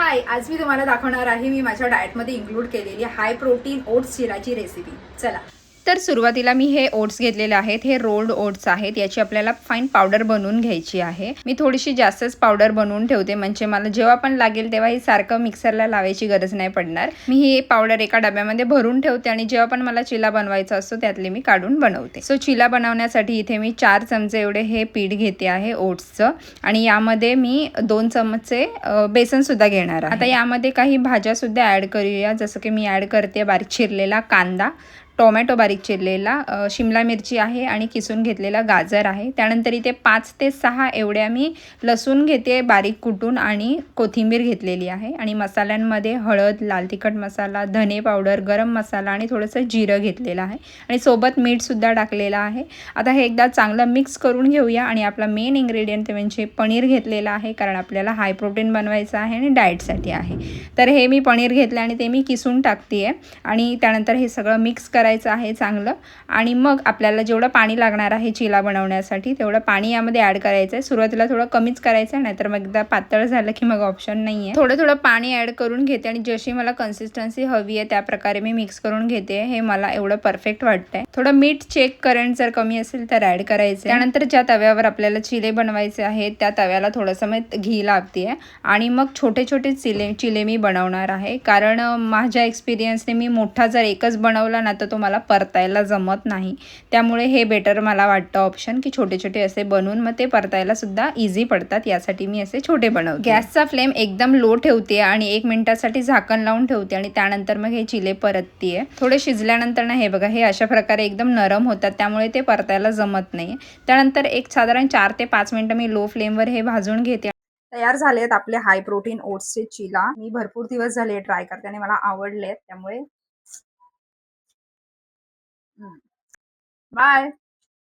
हाय, आज मी तुम्हाला दाखवणार आहे मी माझ्या डाएटमध्ये इन्क्लूड केलेली हाय प्रोटीन ओट्स चिराची रेसिपी. चला. तर सुरुवातीला मी हे ओट्स घेतलेले आहेत. हे रोल्ड ओट्स आहेत. याची आपल्याला फाईन पावडर बनवून घ्यायची आहे. मी थोडीशी जास्तच पावडर बनवून ठेवते, म्हणजे मला जेव्हा पण लागेल तेव्हा ही सारखं मिक्सरला लावायची गरज नाही पडणार. मी ही पावडर एका डब्यामध्ये भरून ठेवते आणि जेव्हा पण मला चिला बनवायचा असतो त्यातले मी काढून बनवते. सो चिला बनवण्यासाठी इथे मी 4 चमचे एवढे हे पीठ घेते आहे ओट्सचं आणि यामध्ये मी 2 चमचे बेसनसुद्धा घेणार आहे. आता यामध्ये काही भाज्यासुद्धा ॲड करूया, जसं की मी ॲड करते बारीक चिरलेला कांदा, टोमॅटो बारीक चिरलेला, शिमला मिरची आहे आणि किसून घेतलेला गाजर आहे. त्यानंतर इथे 5 ते 6 एवढ्या मी लसूण घेते बारीक कुटून आणि कोथिंबीर घेतलेली आहे. आणि मसाल्यांमध्ये हळद, लाल तिखट मसाला, धने पावडर, गरम मसाला आणि थोडंसं जिरं घेतलेलं आहे आणि सोबत मीठसुद्धा टाकलेलं आहे. आता हे एकदा चांगलं मिक्स करून घेऊया आणि आपला मेन इन्ग्रेडियंट म्हणजे पनीर घेतलेलं आहे, कारण आपल्याला हाय प्रोटीन बनवायचं आहे आणि डाएटसाठी आहे. तर हे मी पनीर घेतलं आणि ते मी किसून टाकते आहे आणि त्यानंतर हे सगळं मिक्स करायचं आहे चांगलं. आणि मग आपल्याला जेवढं पाणी लागणार आहे चिला बनवण्यासाठी तेवढं पाणी यामध्ये ॲड करायचं आहे. सुरुवातीला थोडं कमीच करायचं आहे, नाहीतर मग एकदा पातळ झालं की मग ऑप्शन नाही आहे. थोडं थोडं पाणी ॲड करून घेते आणि जशी मला कन्सिस्टन्सी हवी आहे त्या प्रकारे मी मिक्स करून घेते. हे मला एवढं परफेक्ट वाटतंय. थोडं मीठ चेक करेन, जर कमी असेल तर ॲड करायचं. त्यानंतर ज्या तव्यावर आपल्याला चिले बनवायचे आहेत त्या तव्याला थोडंसं मी घी लावते आहे आणि मग छोटे छोटे चिले मी बनवणार आहे, कारण माझ्या एक्सपिरियन्सने मी मोठा जर एकच बनवला ना तर तो मला परतायला जमत नाही. त्यामुळे हे बेटर मला वाटतं ऑप्शन, की छोटे छोटे असे बनवून मग ते परतायला सुद्धा इझी पडतात. यासाठी मी असे छोटे बनवते. गॅसचा फ्लेम एकदम लो ठेवते आणि 1 मिनिटासाठी झाकण लावून ठेवते आणि त्यानंतर मग हे चिले परतते. थोडे शिजल्यानंतर ना हे बघा, हे अशा प्रकारे एकदम नरम होतात, त्यामुळे ते परतायला जमत नाही. त्यानंतर एक साधारण 4 ते 5 मिनिटं मी लो फ्लेमवर हे भाजून घेते. तयार झालेत आपले हाय प्रोटीन ओट्सचे चिला. मी भरपूर दिवस झाले ट्राय करते आणि मला आवडले, त्यामुळे बाय.